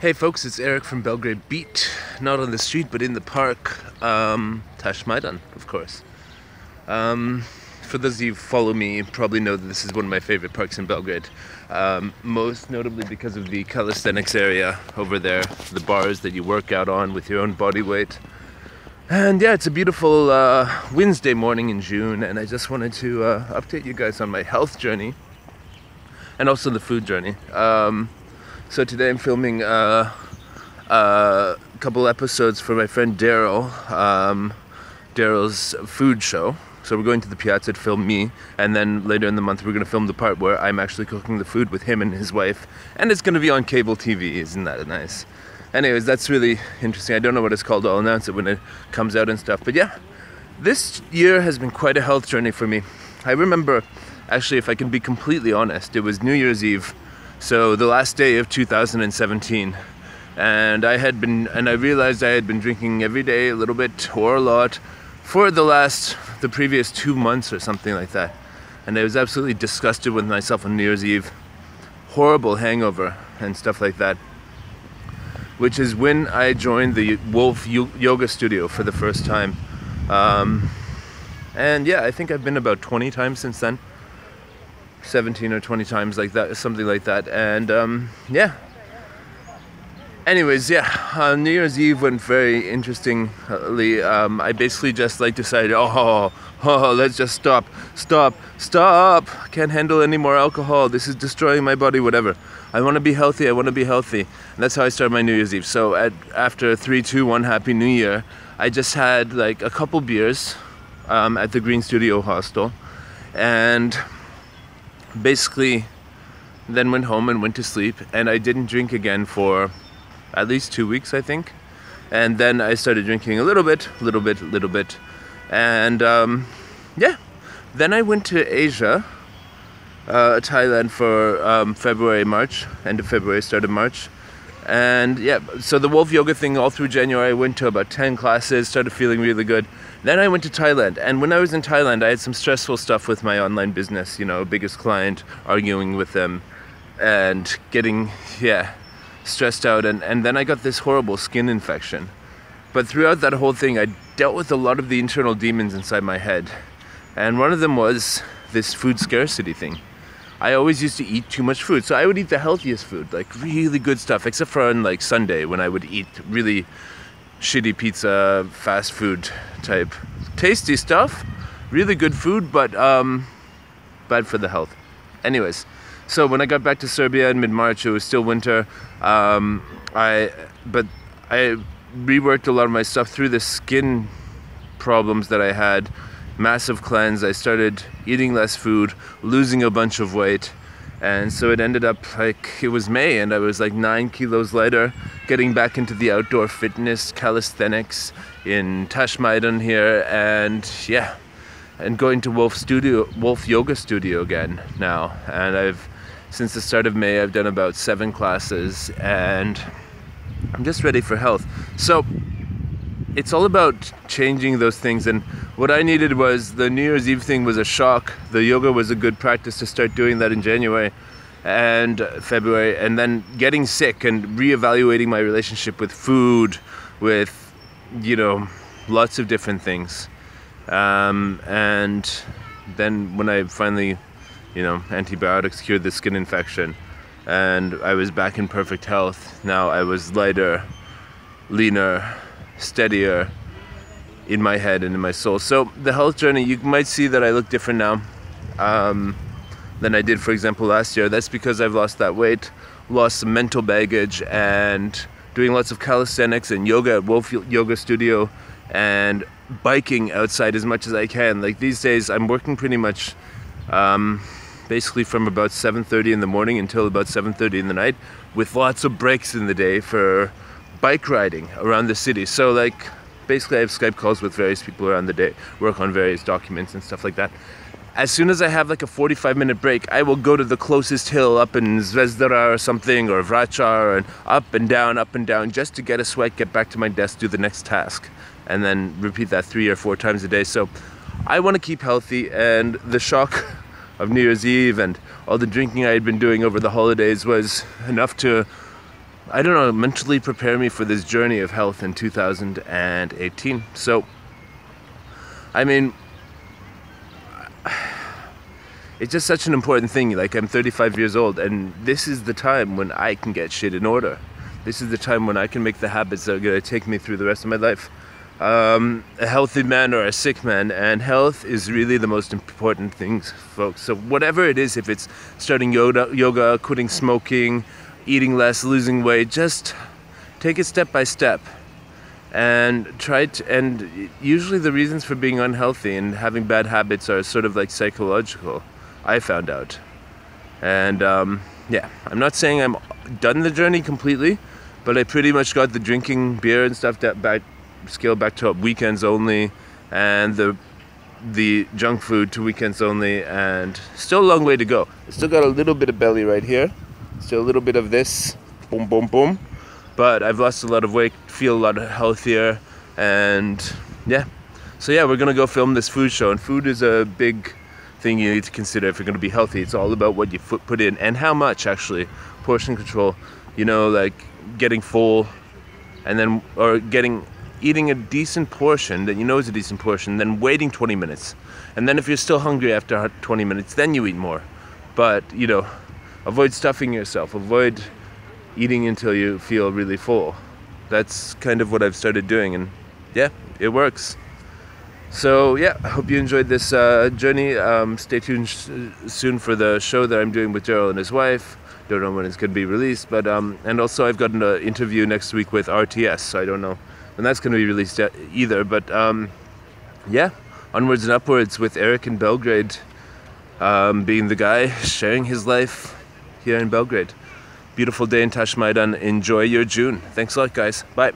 Hey folks, it's Eric from Belgrade Beat. Not on the street, but in the park. Tash Maidan, of course. For those of you who follow me, you probably know that this is one of my favorite parks in Belgrade. Most notably because of the calisthenics area over there, the bars that you work out on with your own body weight. And yeah, it's a beautiful Wednesday morning in June, and I just wanted to update you guys on my health journey and also the food journey. So today I'm filming a couple episodes for my friend Daryl, Daryl's food show. So we're going to the Piazza to film me, and then later in the month we're going to film the part where I'm actually cooking the food with him and his wife, and it's going to be on cable TV. Isn't that nice? Anyways, that's really interesting. I don't know what it's called. I'll announce it when it comes out and stuff. But yeah, this year has been quite a health journey for me. I remember, actually, if I can be completely honest, it was New Year's Eve. So the last day of 2017, and I realized I had been drinking every day a little bit or a lot for the previous 2 months or something like that. And I was absolutely disgusted with myself on New Year's Eve. Horrible hangover and stuff like that. Which is when I joined the Wolf Yoga Studio for the first time. And yeah, I think I've been about 20 times since then. 17 or 20 times, like that, something like that. And yeah, anyways, yeah, New Year's Eve went very interestingly. I basically just decided, let's just stop, I can't handle any more alcohol, this is destroying my body, whatever. I want to be healthy, and that's how I started my New Year's Eve. So after 3, 2, 1 Happy New Year, I just had a couple beers at the Green Studio Hostel, and basically then went home and went to sleep, and I didn't drink again for at least 2 weeks, I think. And then I started drinking a little bit, and yeah, then I went to Asia, Thailand for February, March, end of February, start of March. And yeah, so the Wolf Yoga thing all through January, I went to about 10 classes, started feeling really good. Then I went to Thailand, and when I was in Thailand, I had some stressful stuff with my online business, biggest client, arguing with them, and getting, stressed out, and then I got this horrible skin infection. But throughout that whole thing, I dealt with a lot of the internal demons inside my head, and one of them was this food scarcity thing. I always used to eat too much food, so I would eat the healthiest food, really good stuff, except for on Sunday when I would eat really shitty pizza, fast food type, tasty stuff, really good food, but bad for the health. Anyways, so when I got back to Serbia in mid-March, it was still winter. I reworked a lot of my stuff through the skin problems that I had. Massive cleanse. I started eating less food, losing a bunch of weight, and so it ended up it was May, and I was 9 kilos lighter, getting back into the outdoor fitness, calisthenics in Tash Maidan here, and yeah, and going to Wolf Yoga Studio again now. And since the start of May, I've done about 7 classes, and I'm just ready for health. So it's all about changing those things, and what I needed was the New Year's Eve thing was a shock. The yoga was a good practice to start doing that in January and February, and then getting sick and reevaluating my relationship with food, with lots of different things, and then when I finally antibiotics cured the skin infection and I was back in perfect health. Now I was lighter, leaner, steadier in my head and in my soul. So the health journey, you might see that I look different now than I did, for example, last year. That's because I've lost that weight, lost some mental baggage, and doing lots of calisthenics and yoga at Wolf Yoga Studio, and biking outside as much as I can. These days I'm working pretty much basically from about 7:30 in the morning until about 7:30 in the night, with lots of breaks in the day for bike riding around the city. So basically I have Skype calls with various people around the day, work on various documents and stuff like that. As soon as I have a 45-minute break, I will go to the closest hill up in Zvezdara or something, or Vračar, and up and down, just to get a sweat, get back to my desk, do the next task, and then repeat that 3 or 4 times a day. So I want to keep healthy, and the shock of New Year's Eve and all the drinking I had been doing over the holidays was enough to I don't know, mentally prepare me for this journey of health in 2018. So, I mean, it's just such an important thing. Like, I'm 35 years old, and this is the time when I can get shit in order. This is the time when I can make the habits that are going to take me through the rest of my life. A healthy man or a sick man, and health is really the most important thing, folks. So whatever it is, if it's starting yoga, quitting smoking, eating less, losing weight, just take it step by step. And and usually the reasons for being unhealthy and having bad habits are sort of like psychological, I found out. And yeah, I'm not saying I'm done the journey completely, but I pretty much got the drinking beer and stuff scaled back to weekends only, and the junk food to weekends only, and still a long way to go. I still got a little bit of belly right here, still a little bit of this, boom, boom, boom. But I've lost a lot of weight, feel a lot healthier, and yeah. So yeah, we're gonna go film this food show, and food is a big thing you need to consider if you're gonna be healthy. It's all about what you put in, and how much actually. Portion control, you know, like getting full, and then, or eating a decent portion that you know is a decent portion, then waiting 20 minutes. And then if you're still hungry after 20 minutes, then you eat more. But, you know, avoid stuffing yourself. Avoid eating until you feel really full. That's kind of what I've started doing, and yeah, it works. So yeah, I hope you enjoyed this journey. Stay tuned soon for the show that I'm doing with Daryl and his wife. Don't know when it's going to be released, but and also I've got an interview next week with RTS, so I don't know when that's going to be released either. But yeah, onwards and upwards with Eric in Belgrade, being the guy sharing his life here in Belgrade. Beautiful day in Tashmaidan. Enjoy your June. Thanks a lot, guys. Bye.